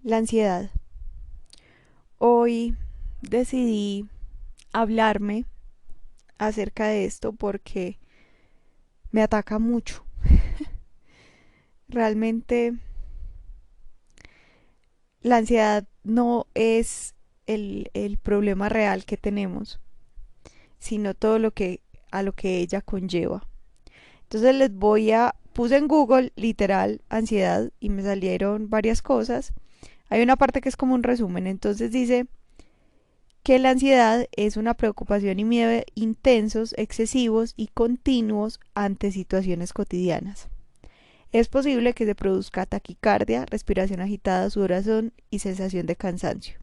La ansiedad. Hoy decidí hablarme acerca de esto porque me ataca mucho. Realmente la ansiedad no es el problema real que tenemos, sino todo lo que a lo que ella conlleva. Entonces puse en Google literal ansiedad y me salieron varias cosas. Hay una parte que es como un resumen, entonces dice que la ansiedad es una preocupación y miedo intensos, excesivos y continuos ante situaciones cotidianas. Es posible que se produzca taquicardia, respiración agitada, sudoración y sensación de cansancio.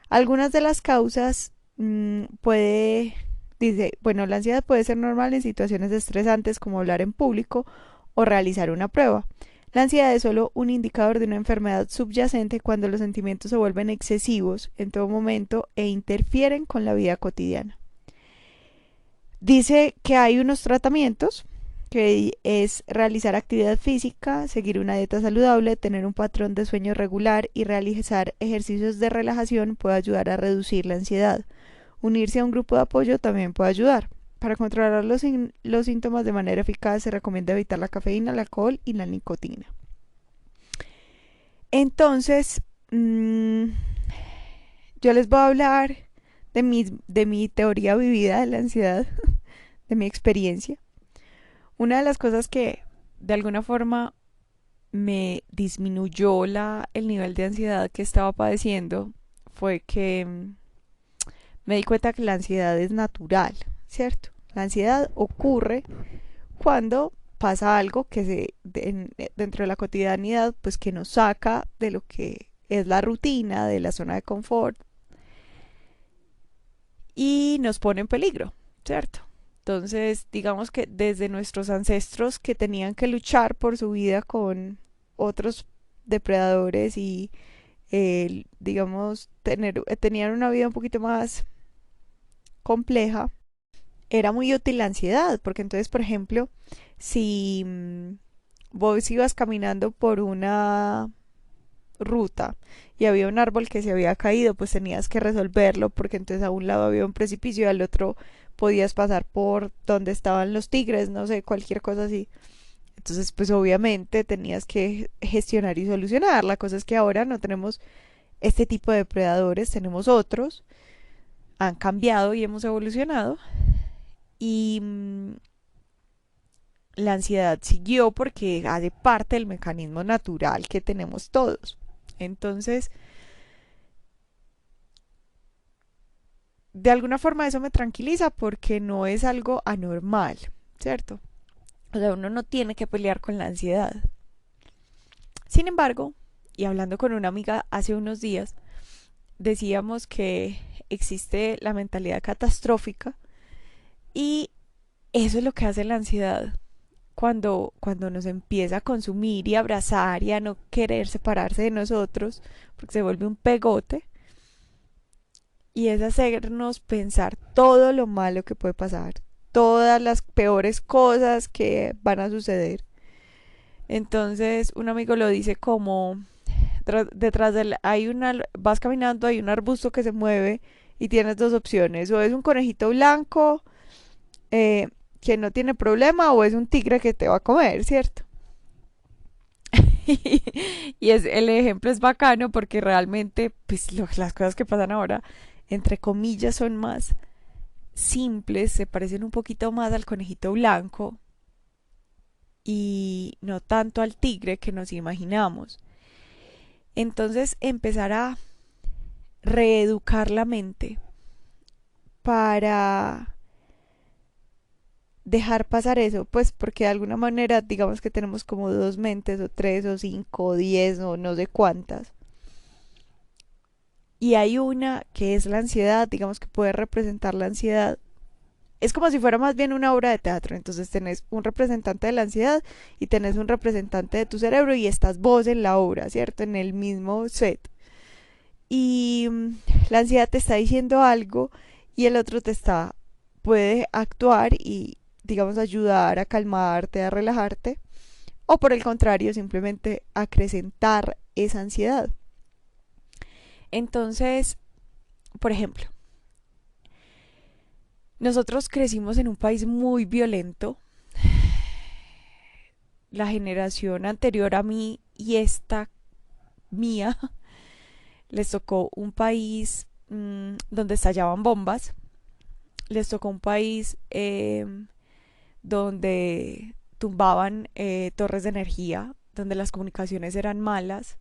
Algunas de las causas dice, bueno, la ansiedad puede ser normal en situaciones estresantes como hablar en público o realizar una prueba. La ansiedad es solo un indicador de una enfermedad subyacente cuando los sentimientos se vuelven excesivos en todo momento e interfieren con la vida cotidiana. Dice que hay unos tratamientos que es realizar actividad física, seguir una dieta saludable, tener un patrón de sueño regular y realizar ejercicios de relajación puede ayudar a reducir la ansiedad. Unirse a un grupo de apoyo también puede ayudar. Para controlar los síntomas de manera eficaz se recomienda evitar la cafeína, el alcohol y la nicotina. Entonces, mmm, yo les voy a hablar de mi teoría vivida de la ansiedad, de mi experiencia. Una de las cosas que de alguna forma me disminuyó el nivel de ansiedad que estaba padeciendo fue que me di cuenta que la ansiedad es natural, ¿cierto? La ansiedad ocurre cuando pasa algo dentro de la cotidianidad, pues que nos saca de lo que es la rutina, de la zona de confort y nos pone en peligro, ¿cierto? Entonces, digamos que desde nuestros ancestros que tenían que luchar por su vida con otros depredadores y, digamos, tenían una vida un poquito más compleja, era muy útil la ansiedad, porque entonces, por ejemplo, si vos ibas caminando por una ruta y había un árbol que se había caído, pues tenías que resolverlo porque entonces a un lado había un precipicio y al otro podías pasar por donde estaban los tigres, no sé, cualquier cosa así. Entonces, pues obviamente tenías que gestionar y solucionar. La cosa es que ahora no tenemos este tipo de depredadores, tenemos otros, han cambiado y hemos evolucionado y la ansiedad siguió porque hace parte del mecanismo natural que tenemos todos. Entonces, de alguna forma eso me tranquiliza porque no es algo anormal, ¿cierto? O sea, uno no tiene que pelear con la ansiedad. Sin embargo, y hablando con una amiga hace unos días, decíamos que existe la mentalidad catastrófica y eso es lo que hace la ansiedad. Cuando nos empieza a consumir y a abrazar y a no querer separarse de nosotros, porque se vuelve un pegote, y es hacernos pensar todo lo malo que puede pasar, todas las peores cosas que van a suceder. Entonces, un amigo lo dice como detrás del vas caminando, hay un arbusto que se mueve y tienes dos opciones, o es un conejito blanco eh, que no tiene problema o es un tigre que te va a comer, ¿cierto? Y el ejemplo es bacano porque realmente pues las cosas que pasan ahora entre comillas son más simples, se parecen un poquito más al conejito blanco y no tanto al tigre que nos imaginamos. Entonces empezar a reeducar la mente para dejar pasar eso, pues porque de alguna manera digamos que tenemos como dos mentes o tres o cinco o diez o no sé cuántas. Y hay una que es la ansiedad, digamos que puede representar la ansiedad. Es como si fuera más bien una obra de teatro. Entonces tenés un representante de la ansiedad y tenés un representante de tu cerebro y estás vos en la obra, ¿cierto? En el mismo set. Y la ansiedad te está diciendo algo y el otro puede actuar y, digamos, ayudar a calmarte, a relajarte. O por el contrario, simplemente acrecentar esa ansiedad. Entonces, por ejemplo, nosotros crecimos en un país muy violento. La generación anterior a mí y esta mía les tocó un país donde estallaban bombas, les tocó un país donde tumbaban torres de energía, donde las comunicaciones eran malas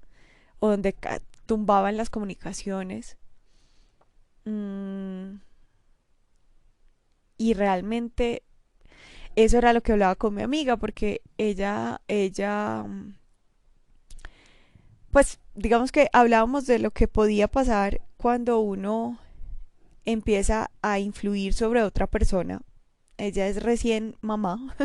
o donde tumbaban las comunicaciones. Mm, y realmente eso era lo que hablaba con mi amiga porque pues digamos que hablábamos de lo que podía pasar cuando uno empieza a influir sobre otra persona. Ella es recién mamá,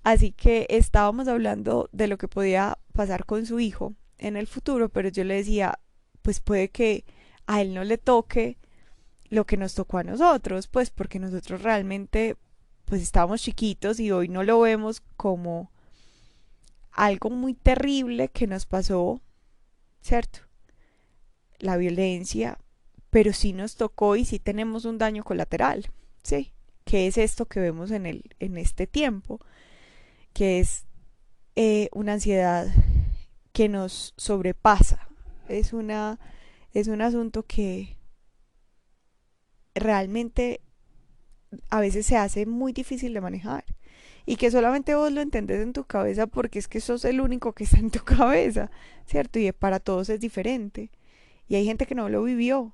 así que estábamos hablando de lo que podía pasar con su hijo en el futuro, pero yo le decía, pues puede que a él no le toque lo que nos tocó a nosotros, pues porque nosotros realmente pues estábamos chiquitos y hoy no lo vemos como algo muy terrible que nos pasó, ¿cierto? La violencia, pero sí nos tocó y sí tenemos un daño colateral, ¿sí? Que es esto que vemos en este tiempo, que es una ansiedad que nos sobrepasa. Es, una, es un asunto que realmente a veces se hace muy difícil de manejar y que solamente vos lo entendés en tu cabeza porque es que sos el único que está en tu cabeza, ¿cierto? Y para todos es diferente. Y hay gente que no lo vivió,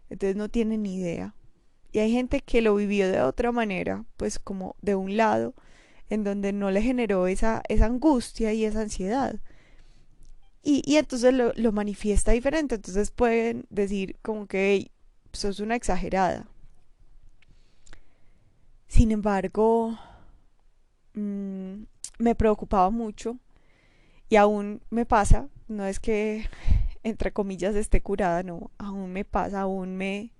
entonces no tiene ni idea. Y hay gente que lo vivió de otra manera, pues como de un lado, en donde no le generó esa angustia y esa ansiedad. Y entonces lo manifiesta diferente. Entonces pueden decir como que hey, sos una exagerada. Sin embargo, mmm, me preocupaba mucho y aún me pasa. No es que entre comillas esté curada, no. Aún me pasa, me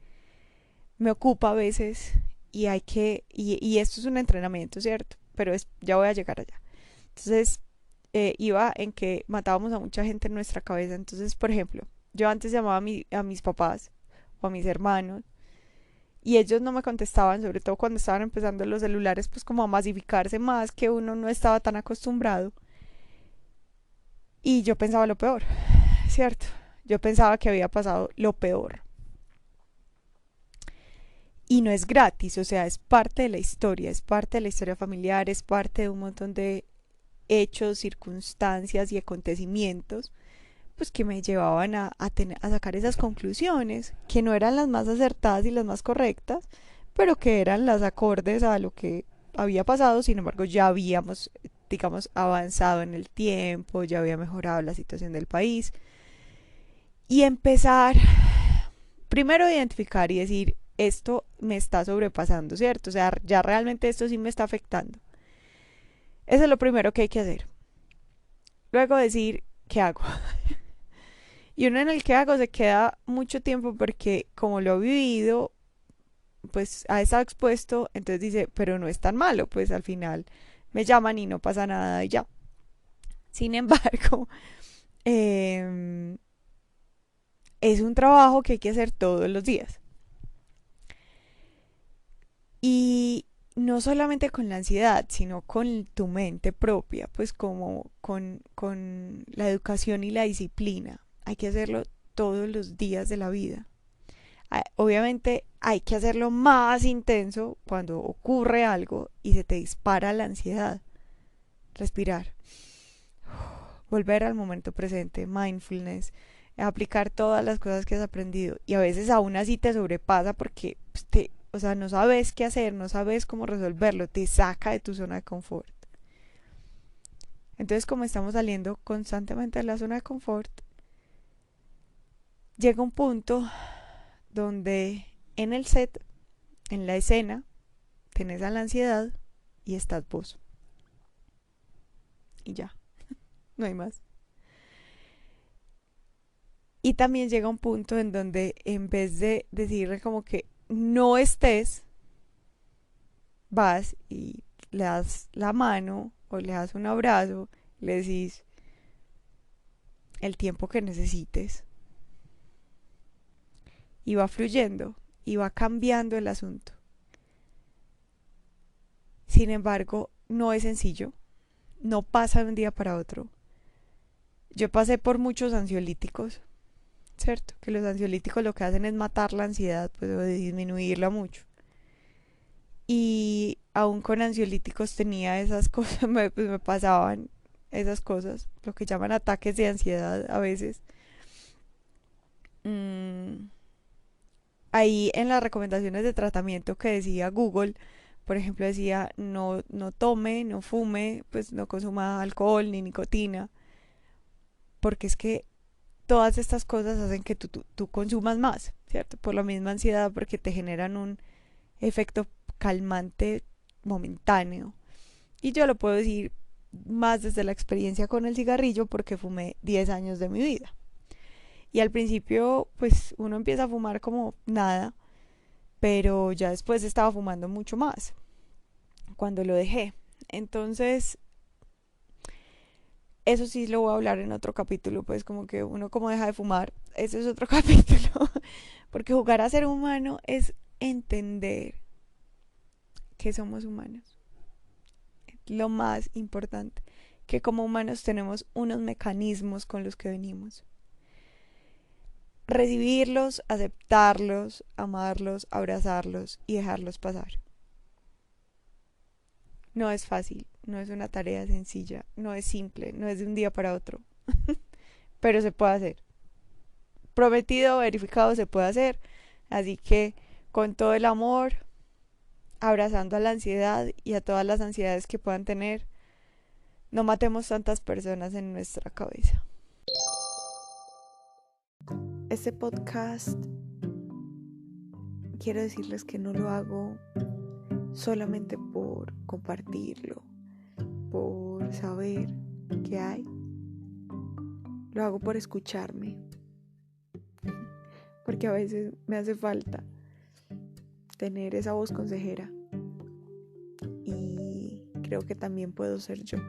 ocupa a veces y hay y esto es un entrenamiento, ¿cierto? Pero ya voy a llegar allá. Entonces, iba en que matábamos a mucha gente en nuestra cabeza. Entonces, por ejemplo, yo antes llamaba a mis papás o a mis hermanos y ellos no me contestaban, sobre todo cuando estaban empezando los celulares, pues como a masificarse más, que uno no estaba tan acostumbrado. Y yo pensaba lo peor, ¿cierto? Yo pensaba que había pasado lo peor. Y no es gratis, o sea, es parte de la historia, es parte de la historia familiar, es parte de un montón de hechos, circunstancias y acontecimientos pues que me llevaban a sacar esas conclusiones, que no eran las más acertadas y las más correctas, pero que eran las acordes a lo que había pasado. Sin embargo, ya habíamos, digamos, avanzado en el tiempo, ya había mejorado la situación del país. Y empezar, primero, a identificar y decir, esto me está sobrepasando, ¿cierto? O sea, ya realmente esto sí me está afectando. Eso es lo primero que hay que hacer. Luego decir, ¿qué hago? Y uno en el que hago se queda mucho tiempo porque como lo ha vivido, pues ha estado expuesto, entonces dice, pero no es tan malo, pues al final me llaman y no pasa nada y ya. Sin embargo, eh, es un trabajo que hay que hacer todos los días. Y no solamente con la ansiedad, sino con tu mente propia, pues como con la educación y la disciplina. Hay que hacerlo todos los días de la vida. Obviamente hay que hacerlo más intenso cuando ocurre algo y se te dispara la ansiedad. Respirar, volver al momento presente, mindfulness, aplicar todas las cosas que has aprendido y a veces aún así te sobrepasa porque pues, o sea, no sabes qué hacer, no sabes cómo resolverlo, te saca de tu zona de confort. Entonces, como estamos saliendo constantemente de la zona de confort, llega un punto donde en el set, en la escena, tenés a la ansiedad y estás vos. Y ya, no hay más. Y también llega un punto en donde en vez de decirle como que no estés, vas y le das la mano o le das un abrazo, le decís el tiempo que necesites. y va fluyendo y va cambiando el asunto. Sin embargo, no es sencillo, no pasa de un día para otro. Yo pasé por muchos ansiolíticos, ¿cierto? Que los ansiolíticos lo que hacen es matar la ansiedad, pues, o disminuirla mucho. Y aún con ansiolíticos tenía esas cosas, pues me pasaban esas cosas, lo que llaman ataques de ansiedad a veces. Mm, Ahí en las recomendaciones de tratamiento que decía Google, por ejemplo, decía no tome, no fume, pues no consuma alcohol ni nicotina, porque es que todas estas cosas hacen que tú consumas más, ¿cierto? Por la misma ansiedad, porque te generan un efecto calmante momentáneo. Y yo lo puedo decir más desde la experiencia con el cigarrillo, porque fumé 10 años de mi vida. Y al principio, pues uno empieza a fumar como nada, pero ya después estaba fumando mucho más cuando lo dejé. Entonces, eso sí lo voy a hablar en otro capítulo, pues como que uno como deja de fumar, ese es otro capítulo, porque jugar a ser humano es entender que somos humanos, lo más importante, que como humanos tenemos unos mecanismos con los que venimos. Recibirlos, aceptarlos, amarlos, abrazarlos y dejarlos pasar. No es fácil, no es una tarea sencilla, no es simple, no es de un día para otro, pero se puede hacer. Prometido, verificado, se puede hacer. Así que con todo el amor, abrazando a la ansiedad y a todas las ansiedades que puedan tener, no matemos tantas personas en nuestra cabeza. Este podcast, quiero decirles que no lo hago solamente por compartirlo, por saber qué hay. Lo hago por escucharme, porque a veces me hace falta tener esa voz consejera y creo que también puedo ser yo.